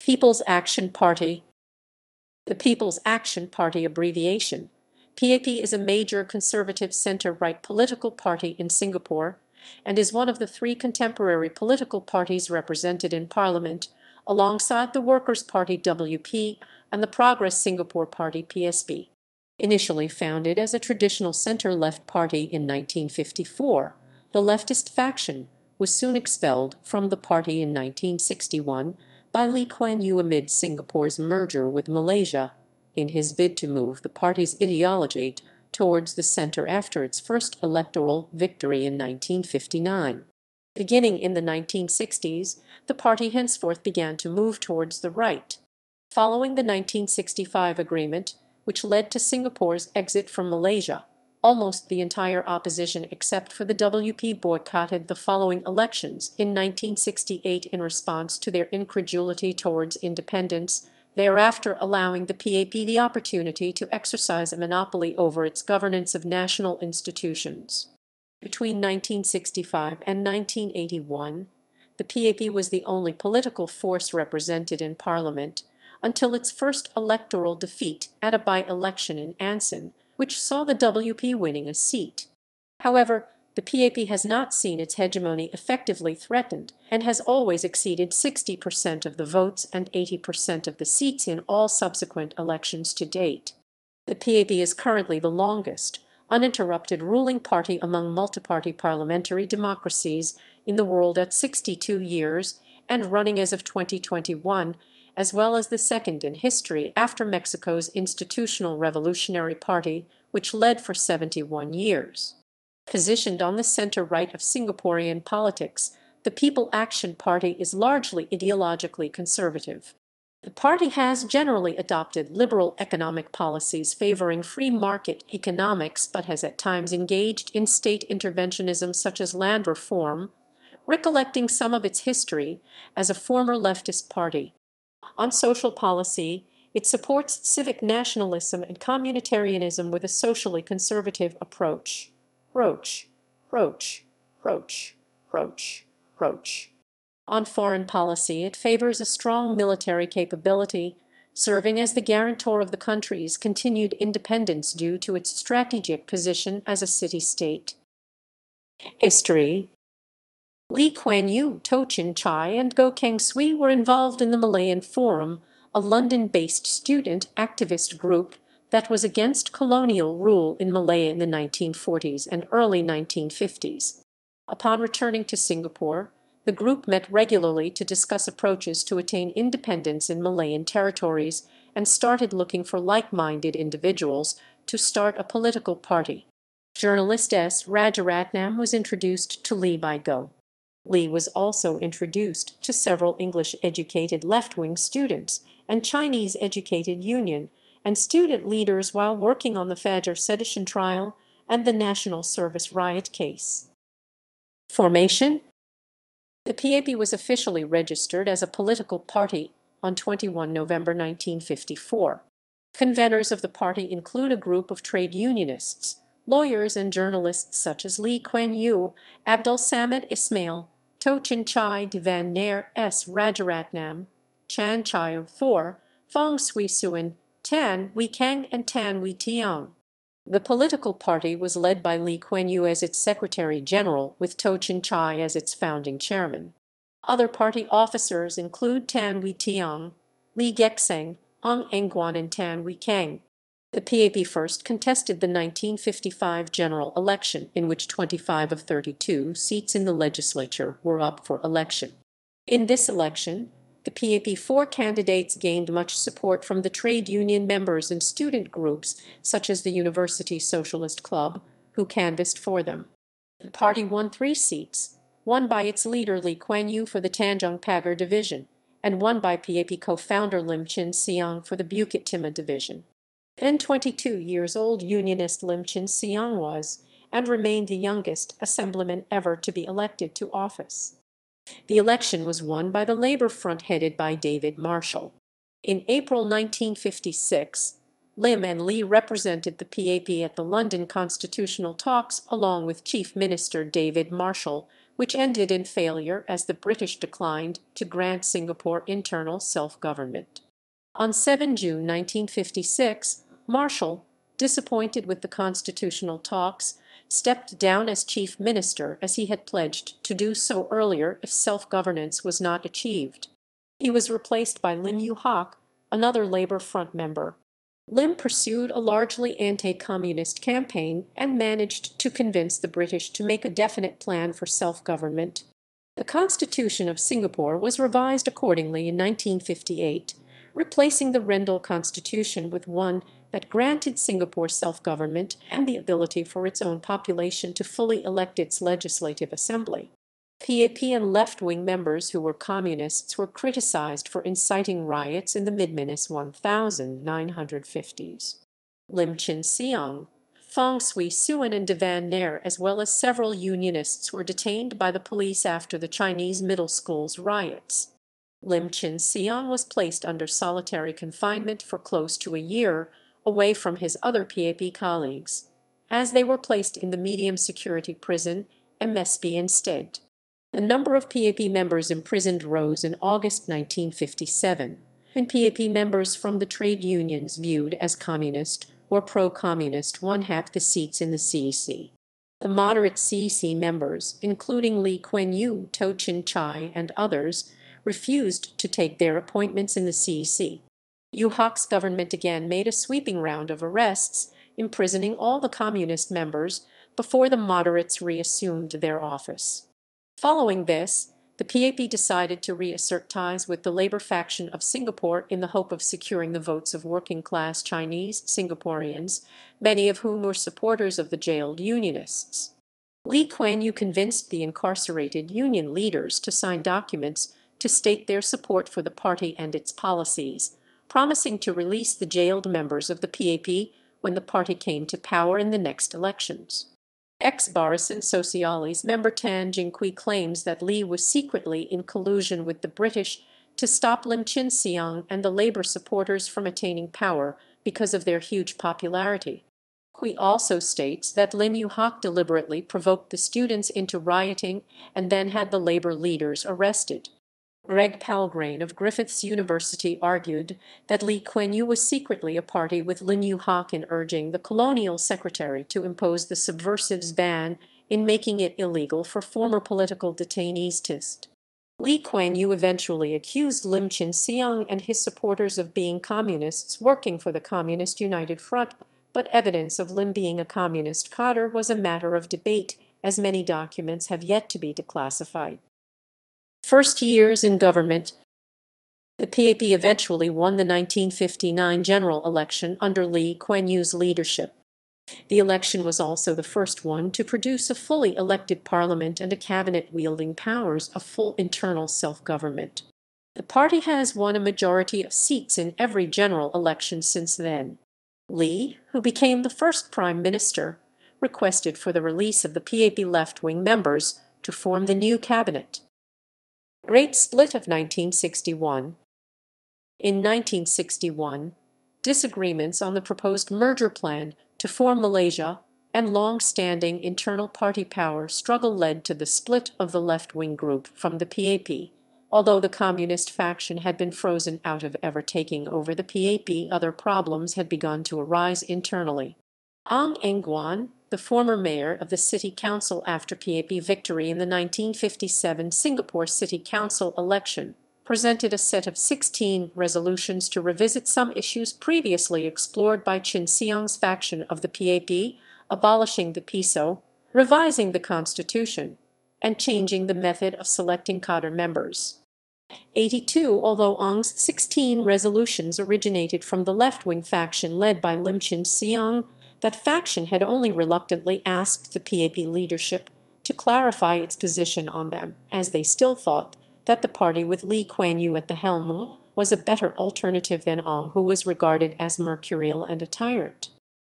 People's Action Party. The People's Action Party abbreviation, PAP, is a major conservative centre-right political party in Singapore and is one of the three contemporary political parties represented in Parliament, alongside the Workers' Party WP and the Progress Singapore Party PSP. Initially founded as a traditional centre-left party in 1954, the leftist faction was soon expelled from the party in 1961 by Lee Kuan Yew amid Singapore's merger with Malaysia, in his bid to move the party's ideology towards the centre after its first electoral victory in 1959. Beginning in the 1960s, the party henceforth began to move towards the right. Following the 1965 agreement, which led to Singapore's exit from Malaysia, almost the entire opposition except for the WP boycotted the following elections in 1968 in response to their incredulity towards independence, thereafter allowing the PAP the opportunity to exercise a monopoly over its governance of national institutions. Between 1965 and 1981, the PAP was the only political force represented in Parliament, until its first electoral defeat at a by-election in Anson, which saw the WP winning a seat. However, the PAP has not seen its hegemony effectively threatened and has always exceeded 60% of the votes and 80% of the seats in all subsequent elections to date. The PAP is currently the longest, uninterrupted ruling party among multiparty parliamentary democracies in the world at 62 years and running as of 2021, as well as the second in history after Mexico's Institutional Revolutionary Party, which led for 71 years. Positioned on the center-right of Singaporean politics, the People Action Party is largely ideologically conservative. The party has generally adopted liberal economic policies favoring free market economics, but has at times engaged in state interventionism such as land reform, recollecting some of its history as a former leftist party. On social policy, it supports civic nationalism and communitarianism with a socially conservative approach. On foreign policy, it favors a strong military capability, serving as the guarantor of the country's continued independence due to its strategic position as a city-state. History. Lee Kuan Yew, To Chin Chai, and Goh Keng Swee were involved in the Malayan Forum, a London-based student activist group that was against colonial rule in Malaya in the 1940s and early 1950s. Upon returning to Singapore, the group met regularly to discuss approaches to attain independence in Malayan territories and started looking for like-minded individuals to start a political party. Journalist S. Rajaratnam was introduced to Lee by Goh. Lee was also introduced to several English-educated left-wing students and Chinese-educated union and student leaders while working on the Fajr sedition trial and the National Service riot case. Formation. The PAP was officially registered as a political party on 21 November 1954. Conveners of the party include a group of trade unionists, lawyers and journalists such as Lee Kuan Yew, Abdul Samad Ismail, To Chin Chai, Devan Nair, S. Rajaratnam, Chan Chai Thor, Fong Swee Suan, Tan Wee Kang, and Tan Wee Tiang. The political party was led by Lee Kuan Yew as its Secretary-General, with To Chin Chai as its founding chairman. Other party officers include Tan Wee Tiang, Lee Gekseng, Ong Engguan, and Tan Wee Kang. The PAP first contested the 1955 general election, in which 25 of 32 seats in the legislature were up for election. In this election, the PAP 4 candidates gained much support from the trade union members and student groups, such as the University Socialist Club, who canvassed for them. The party won 3 seats, one by its leader Lee Kuan Yew for the Tanjung Pagar division, and one by PAP co-founder Lim Chin Siang for the Bukit Timah division. Then 22-years-old unionist Lim Chin Siang was, and remained the youngest, assemblyman ever to be elected to office. The election was won by the Labour Front headed by David Marshall. In April 1956, Lim and Lee represented the PAP at the London Constitutional Talks along with Chief Minister David Marshall, which ended in failure as the British declined to grant Singapore internal self-government. On 7 June 1956, Marshall, disappointed with the constitutional talks, stepped down as chief minister as he had pledged to do so earlier if self-governance was not achieved. He was replaced by Lim Yew Hock, another Labour Front member. Lim pursued a largely anti-communist campaign and managed to convince the British to make a definite plan for self-government. The Constitution of Singapore was revised accordingly in 1958, replacing the Rendell Constitution with one that granted Singapore self-government and the ability for its own population to fully elect its legislative assembly. PAP and left-wing members who were communists were criticized for inciting riots in the mid-1950s. Lim Chin Siong, Fong Swee Suan and Devan Nair, as well as several unionists, were detained by the police after the Chinese middle school's riots. Lim Chin Siong was placed under solitary confinement for close to a year, away from his other PAP colleagues, as they were placed in the medium-security prison, MSB, instead. The number of PAP members imprisoned rose in August 1957, and PAP members from the trade unions viewed as communist or pro-communist won half the seats in the CEC. The moderate CEC members, including Lee Kuan Yew, To Chin Chai, and others, refused to take their appointments in the CEC. Yew Hock's government again made a sweeping round of arrests, imprisoning all the communist members before the moderates reassumed their office. Following this, the PAP decided to reassert ties with the Labour faction of Singapore in the hope of securing the votes of working-class Chinese Singaporeans, many of whom were supporters of the jailed unionists. Lee Kuan Yew convinced the incarcerated union leaders to sign documents to state their support for the party and its policies, promising to release the jailed members of the PAP when the party came to power in the next elections. Ex-Barisan Socialis member Tan Jingqui claims that Lee was secretly in collusion with the British to stop Lim Chin Siong and the Labour supporters from attaining power because of their huge popularity. Qui also states that Lim Yew Hock deliberately provoked the students into rioting and then had the Labour leaders arrested. Greg Palgrane of Griffiths University argued that Lee Kuan Yew was secretly a party with Lim Yew Hock in urging the colonial secretary to impose the subversives ban in making it illegal for former political detainees to test. Lee Kuan Yew eventually accused Lim Chin Siong and his supporters of being communists working for the Communist United Front, but evidence of Lim being a communist cadre was a matter of debate, as many documents have yet to be declassified. First years in government. The PAP eventually won the 1959 general election under Lee Kuan Yew's leadership. The election was also the first one to produce a fully elected parliament and a cabinet wielding powers of full internal self-government. The party has won a majority of seats in every general election since then. Lee, who became the first prime minister, requested for the release of the PAP left-wing members to form the new cabinet. Great Split of 1961. In 1961, disagreements on the proposed merger plan to form Malaysia and long-standing internal party power struggle led to the split of the left-wing group from the PAP. Although the communist faction had been frozen out of ever taking over the PAP, other problems had begun to arise internally. Ong Eng Guan, the former mayor of the city council after PAP victory in the 1957 Singapore City Council election, presented a set of 16 resolutions to revisit some issues previously explored by Chin Siong's faction of the PAP, abolishing the PISO, revising the constitution, and changing the method of selecting cadre members. 82. Although Ong's 16 resolutions originated from the left-wing faction led by Lim Chin Siong, that faction had only reluctantly asked the PAP leadership to clarify its position on them, as they still thought that the party with Lee Kuan Yew at the helm was a better alternative than Ong, who was regarded as mercurial and a tyrant.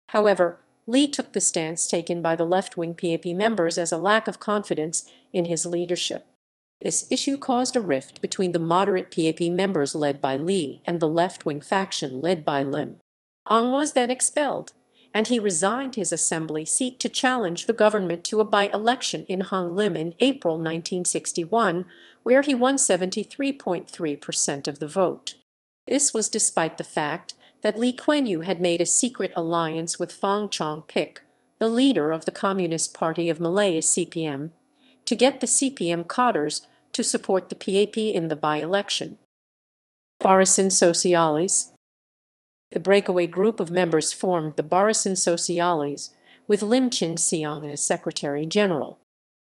However, Lee took the stance taken by the left-wing PAP members as a lack of confidence in his leadership. This issue caused a rift between the moderate PAP members led by Lee and the left-wing faction led by Lim. Ong was then expelled, and he resigned his assembly seat to challenge the government to a by-election in Hung Lim in April 1961, where he won 73.3% of the vote. This was despite the fact that Lee Kuan Yew had made a secret alliance with Fong Chong Pik, the leader of the Communist Party of Malaya (CPM), to get the CPM cadres to support the PAP in the by-election. Barisan Socialis. The breakaway group of members formed the Barisan Socialis, with Lim Chin Siang as Secretary General.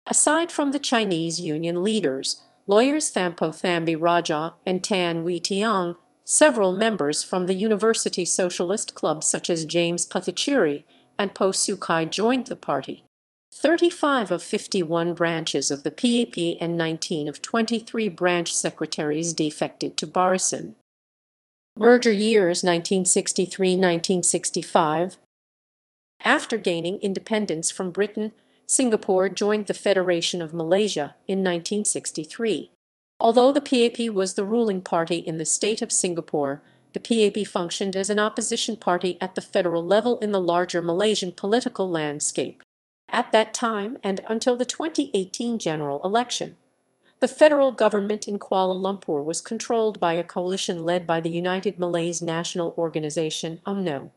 Aside from the Chinese Union leaders, lawyers Thampo Thambi Raja and Tan Wee Tiang, several members from the University Socialist Club such as James Puthucheary and Po Su Kai joined the party. 35 of 51 branches of the PAP and 19 of 23 branch secretaries defected to Barisan. Merger years 1963–1965. After gaining independence from Britain, Singapore joined the Federation of Malaysia in 1963. Although the PAP was the ruling party in the state of Singapore, the PAP functioned as an opposition party at the federal level in the larger Malaysian political landscape. At that time and until the 2018 general election, the federal government in Kuala Lumpur was controlled by a coalition led by the United Malays National Organization (UMNO).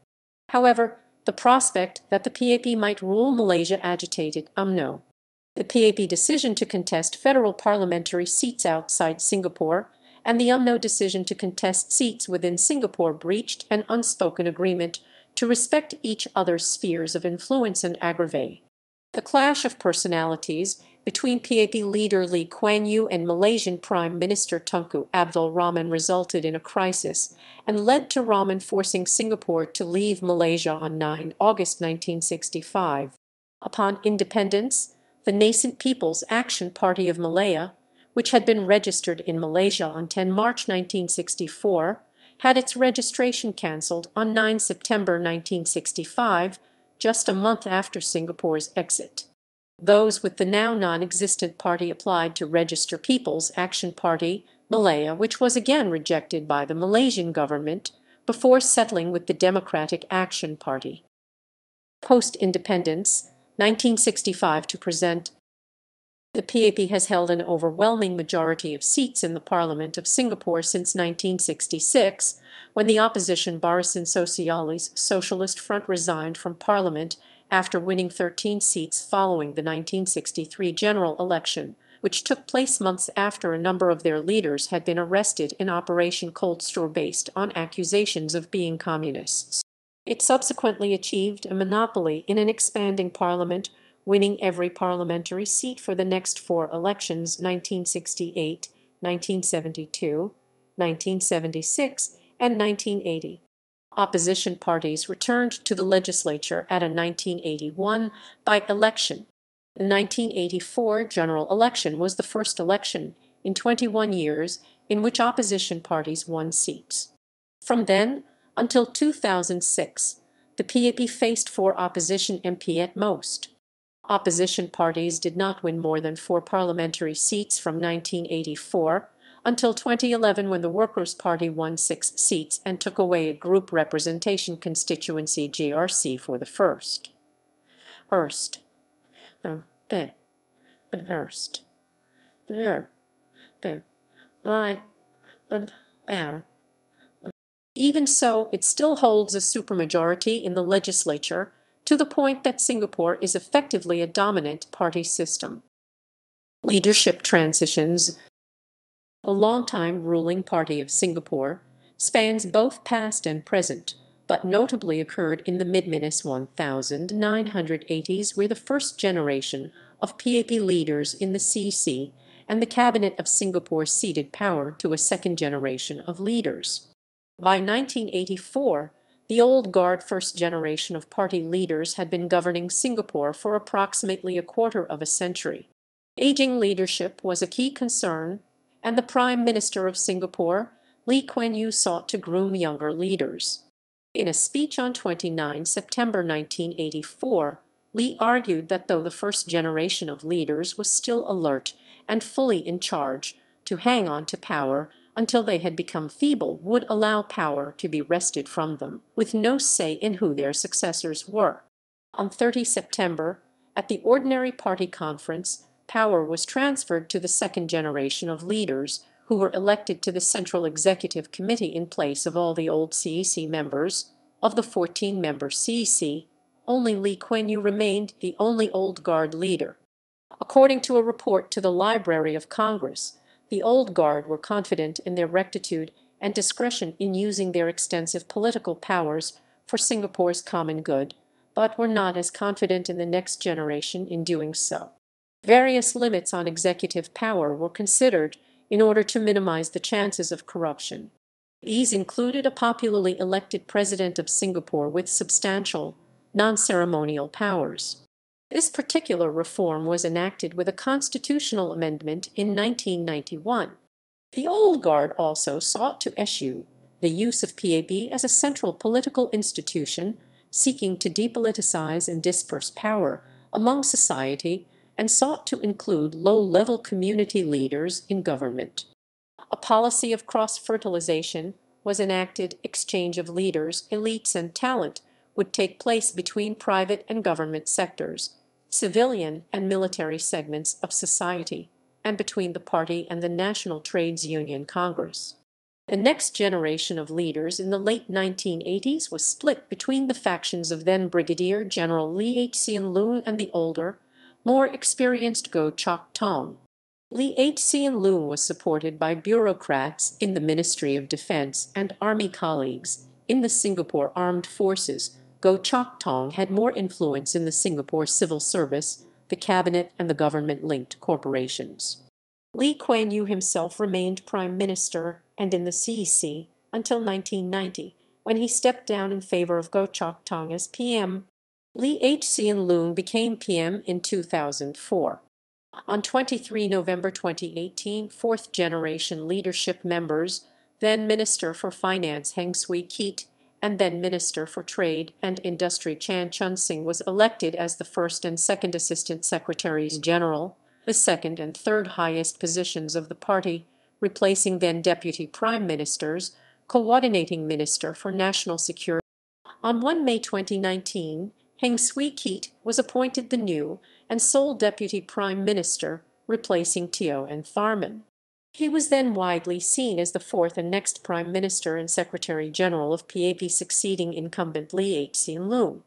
However, the prospect that the PAP might rule Malaysia agitated UMNO. The PAP decision to contest federal parliamentary seats outside Singapore and the UMNO decision to contest seats within Singapore breached an unspoken agreement to respect each other's spheres of influence and aggravate. The clash of personalities between PAP leader Lee Kuan Yew and Malaysian Prime Minister Tunku Abdul Rahman resulted in a crisis and led to Rahman forcing Singapore to leave Malaysia on 9 August 1965. Upon independence, the nascent People's Action Party of Malaya, which had been registered in Malaysia on 10 March 1964, had its registration cancelled on 9 September 1965, just a month after Singapore's exit. Those with the now non-existent party applied to register People's Action Party, Malaya, which was again rejected by the Malaysian government, before settling with the Democratic Action Party. Post-independence, 1965 to present. The PAP has held an overwhelming majority of seats in the Parliament of Singapore since 1966, when the opposition Barisan Socialis Socialist Front resigned from Parliament after winning 13 seats following the 1963 general election, which took place months after a number of their leaders had been arrested in Operation Cold Store based on accusations of being communists. It subsequently achieved a monopoly in an expanding parliament, winning every parliamentary seat for the next 4 elections: 1968, 1972, 1976, and 1980. Opposition parties returned to the legislature at a 1981 by-election. The 1984 general election was the first election in 21 years in which opposition parties won seats. From then until 2006, the PAP faced 4 opposition MP at most. Opposition parties did not win more than 4 parliamentary seats from 1984 until 2011, when the Workers' Party won 6 seats and took away a group representation constituency (GRC) for the first. Even so, it still holds a supermajority in the legislature, to the point that Singapore is effectively a dominant party system. Leadership transitions. The longtime ruling party of Singapore spans both past and present, but notably occurred in the mid-1980s, where the first generation of PAP leaders in the CC and the Cabinet of Singapore ceded power to a second generation of leaders. By 1984, the old guard first generation of party leaders had been governing Singapore for approximately a quarter of a century. Aging leadership was a key concern, and the Prime Minister of Singapore, Lee Kuan Yew, sought to groom younger leaders. In a speech on 29 September 1984, Lee argued that though the first generation of leaders was still alert and fully in charge to hang on to power until they had become feeble, would allow power to be wrested from them, with no say in who their successors were. On 30 September, at the Ordinary Party Conference, power was transferred to the second generation of leaders, who were elected to the Central Executive Committee in place of all the old CEC members. Of the 14-member CEC, only Lee Kuan Yew remained the only old guard leader. According to a report to the Library of Congress, the old guard were confident in their rectitude and discretion in using their extensive political powers for Singapore's common good, but were not as confident in the next generation in doing so. Various limits on executive power were considered in order to minimize the chances of corruption. These included a popularly elected president of Singapore with substantial, non-ceremonial powers. This particular reform was enacted with a constitutional amendment in 1991. The old guard also sought to eschew the use of PAB as a central political institution, seeking to depoliticize and disperse power among society, and sought to include low-level community leaders in government. A policy of cross-fertilization was enacted. Exchange of leaders, elites, and talent would take place between private and government sectors, civilian and military segments of society, and between the party and the National Trades Union Congress. The next generation of leaders in the late 1980s was split between the factions of then Brigadier General Lee Hsien Loong and the older, more experienced Goh Chok Tong. Lee Hsien Loong was supported by bureaucrats in the Ministry of Defense and army colleagues in the Singapore Armed Forces. Goh Chok Tong had more influence in the Singapore civil service, the cabinet, and the government-linked corporations. Lee Kuan Yew himself remained Prime Minister and in the CEC until 1990, when he stepped down in favor of Goh Chok Tong as PM. Lee Hsien Loong became PM in 2004. On 23 November 2018, fourth-generation leadership members, then Minister for Finance Heng Swee-keat and then Minister for Trade and Industry Chan Chun-sing was elected as the first and second Assistant Secretaries General, the second and third highest positions of the party, replacing then Deputy Prime Ministers, Coordinating Minister for National Security. On 1 May 2019, Heng Swee-keat was appointed the new and sole Deputy Prime Minister, replacing Teo and Tharman. He was then widely seen as the fourth and next Prime Minister and Secretary-General of PAP, succeeding incumbent Lee Hsien Loong.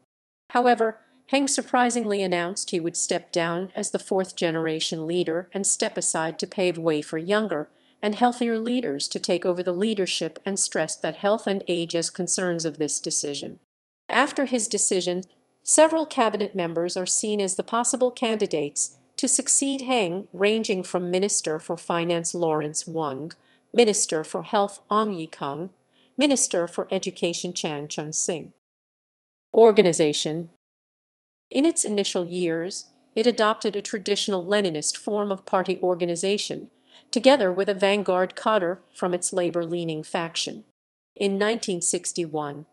However, Heng surprisingly announced he would step down as the fourth-generation leader and step aside to pave way for younger and healthier leaders to take over the leadership, and stressed that health and age as concerns of this decision. After his decision, several cabinet members are seen as the possible candidates to succeed Heng, ranging from Minister for Finance Lawrence Wong, Minister for Health Ong Ye Kung, Minister for Education Chan Chun-sing. Organization. In its initial years, it adopted a traditional Leninist form of party organization, together with a vanguard cadre from its labor-leaning faction. In 1961,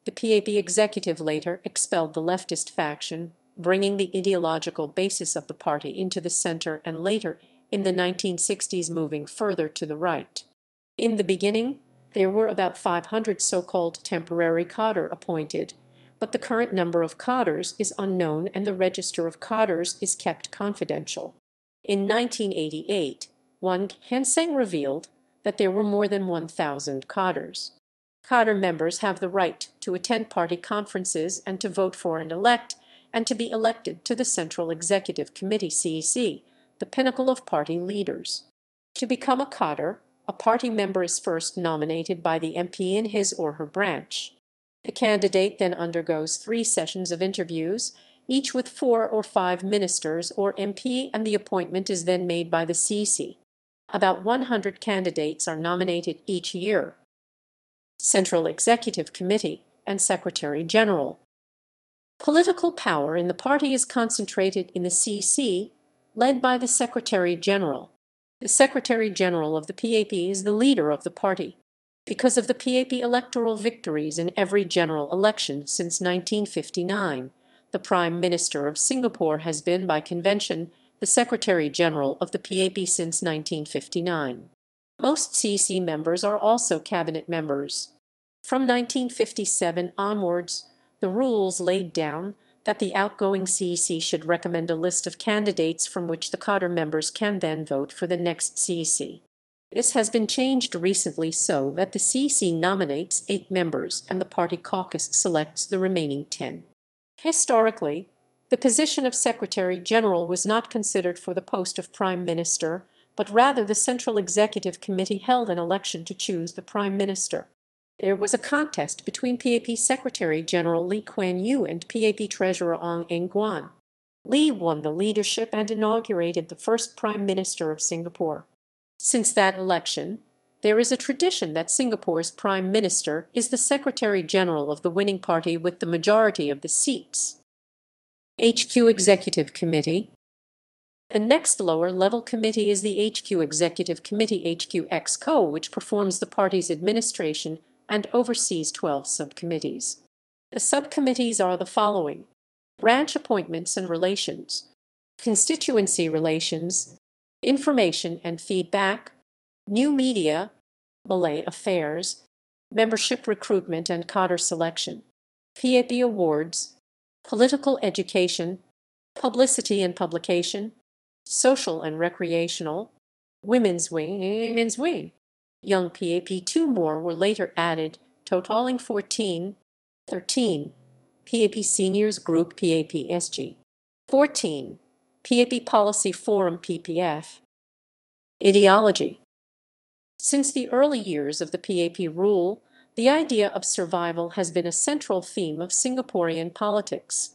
the PAP executive later expelled the leftist faction, bringing the ideological basis of the party into the center, and later, in the 1960s, moving further to the right. In the beginning, there were about 500 so-called temporary cadre appointed, but the current number of cadres is unknown and the register of cadres is kept confidential. In 1988, Wang Henseng revealed that there were more than 1,000 cadres. Cadre members have the right to attend party conferences and to vote for and elect, and to be elected to the Central Executive Committee (CEC), the pinnacle of party leaders. To become a cadre, a party member is first nominated by the MP in his or her branch. The candidate then undergoes 3 sessions of interviews, each with 4 or 5 ministers or MP, and the appointment is then made by the CEC. About 100 candidates are nominated each year. Central Executive Committee and Secretary General. Political power in the party is concentrated in the CEC, led by the Secretary General. The Secretary General of the PAP is the leader of the party. Because of the PAP electoral victories in every general election since 1959, the Prime Minister of Singapore has been by convention the Secretary General of the PAP since 1959. Most CC members are also cabinet members. From 1957 onwards, the rules laid down that the outgoing CC should recommend a list of candidates from which the cadre members can then vote for the next CC. This has been changed recently so that the CC nominates 8 members and the party caucus selects the remaining 10. Historically, the position of Secretary General was not considered for the post of Prime Minister, but rather the Central Executive Committee held an election to choose the Prime Minister. There was a contest between PAP Secretary General Lee Kuan Yew and PAP Treasurer Ong Eng Guan. Lee won the leadership and inaugurated the first Prime Minister of Singapore. Since that election, there is a tradition that Singapore's Prime Minister is the Secretary General of the winning party with the majority of the seats. HQ Executive Committee. The next lower-level committee is the HQ Executive Committee HQ Exco, which performs the party's administration and oversees 12 subcommittees. The subcommittees are the following: branch appointments and relations, constituency relations, information and feedback, new media, Malay affairs, membership recruitment and cadre selection, PAP awards, political education, publicity and publication, social and recreational, women's wing. Young PAP 2 more were later added, totaling 14. 13. PAP Seniors Group PAP-SG. 14. PAP Policy Forum PPF. Ideology. Since the early years of the PAP rule, the idea of survival has been a central theme of Singaporean politics.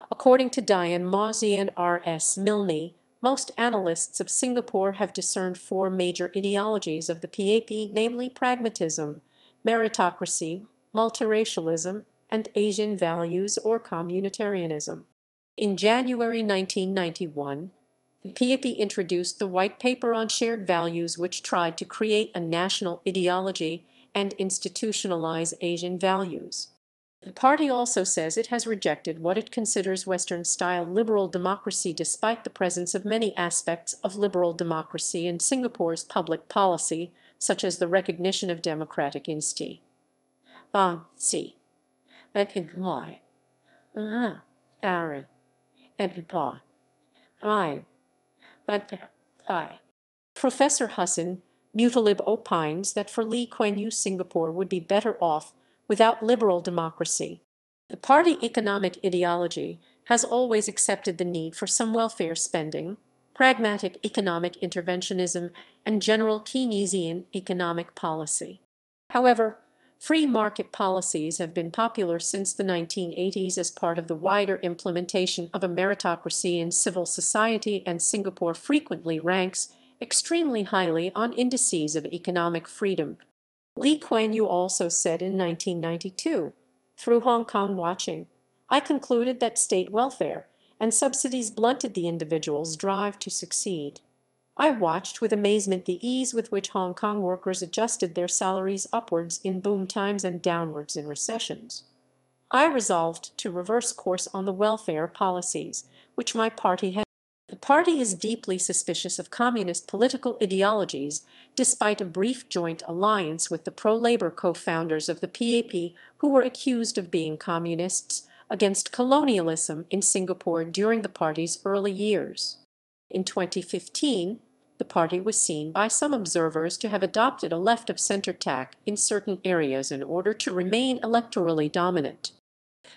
According to Diane Mawsey and R.S. Milne, most analysts of Singapore have discerned 4 major ideologies of the PAP, namely pragmatism, meritocracy, multiracialism, and Asian values or communitarianism. In January 1991, the PAP introduced the White Paper on Shared Values, which tried to create a national ideology and institutionalize Asian values. The party also says it has rejected what it considers Western-style liberal democracy despite the presence of many aspects of liberal democracy in Singapore's public policy, such as the recognition of democratic institutions. Professor Hassan Mutalib opines that for Lee Kuan Yew, Singapore would be better off without liberal democracy. The party economic ideology has always accepted the need for some welfare spending, pragmatic economic interventionism, and general Keynesian economic policy. However, free market policies have been popular since the 1980s as part of the wider implementation of a meritocracy in civil society, and Singapore frequently ranks extremely highly on indices of economic freedom. Lee Kuan Yew also said in 1992, "Through Hong Kong watching, I concluded that state welfare and subsidies blunted the individual's drive to succeed. I watched with amazement the ease with which Hong Kong workers adjusted their salaries upwards in boom times and downwards in recessions. I resolved to reverse course on the welfare policies which my party had." The party is deeply suspicious of communist political ideologies, despite a brief joint alliance with the pro-labor co-founders of the PAP, who were accused of being communists against colonialism in Singapore during the party's early years. In 2015, the party was seen by some observers to have adopted a left-of-center tack in certain areas in order to remain electorally dominant.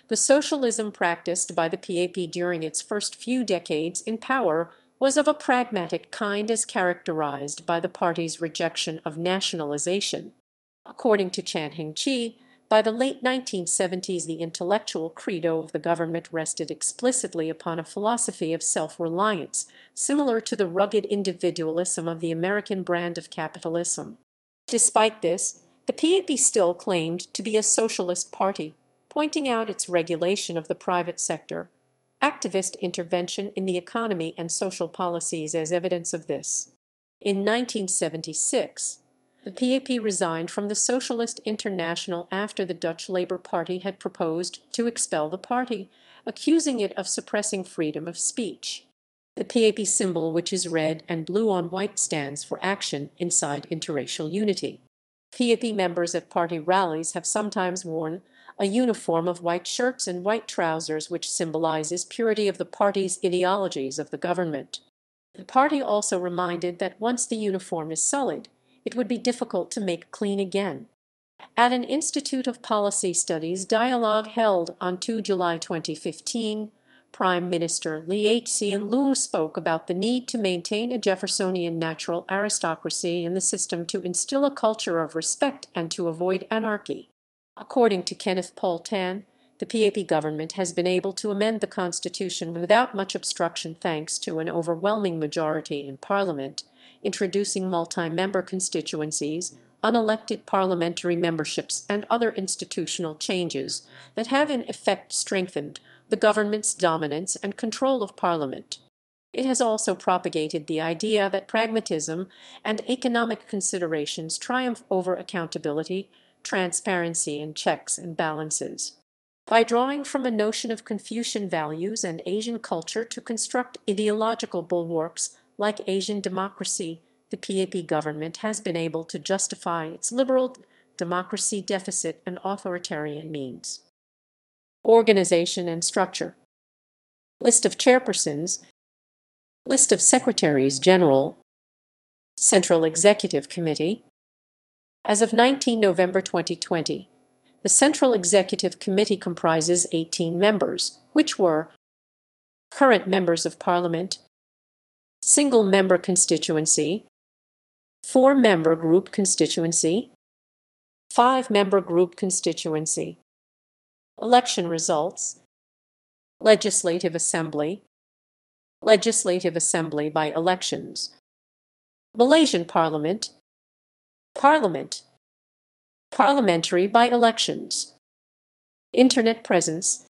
The socialism practiced by the PAP during its first few decades in power was of a pragmatic kind, as characterized by the party's rejection of nationalization. According to Chan Hing Chi, by the late 1970s the intellectual credo of the government rested explicitly upon a philosophy of self-reliance, similar to the rugged individualism of the American brand of capitalism. Despite this, the PAP still claimed to be a socialist party, pointing out its regulation of the private sector, activist intervention in the economy and social policies as evidence of this. In 1976, the PAP resigned from the Socialist International after the Dutch Labour Party had proposed to expel the party, accusing it of suppressing freedom of speech. The PAP symbol, which is red and blue on white, stands for action inside interracial unity. PAP members at party rallies have sometimes worn a uniform of white shirts and white trousers, which symbolizes purity of the party's ideologies of the government. The party also reminded that once the uniform is sullied, it would be difficult to make clean again. At an Institute of Policy Studies dialogue held on 2 July 2015, Prime Minister Lee Kuan Yew spoke about the need to maintain a Jeffersonian natural aristocracy in the system to instill a culture of respect and to avoid anarchy. According to Kenneth Paul Tan, the PAP government has been able to amend the constitution without much obstruction thanks to an overwhelming majority in parliament, introducing multi-member constituencies, unelected parliamentary memberships, and other institutional changes that have in effect strengthened the government's dominance and control of parliament. It has also propagated the idea that pragmatism and economic considerations triumph over accountability, transparency, and checks and balances. By drawing from a notion of Confucian values and Asian culture to construct ideological bulwarks like Asian democracy, the PAP government has been able to justify its liberal democracy deficit and authoritarian means. Organization and structure. List of chairpersons. List of secretaries general. Central Executive Committee. As of 19 November 2020, the Central Executive Committee comprises 18 members, which were current members of Parliament, single-member constituency, 4-member group constituency, 5-member group constituency. Election results. Legislative Assembly. Legislative Assembly by elections. Malaysian Parliament. Parliament. Parliamentary by elections. Internet presence.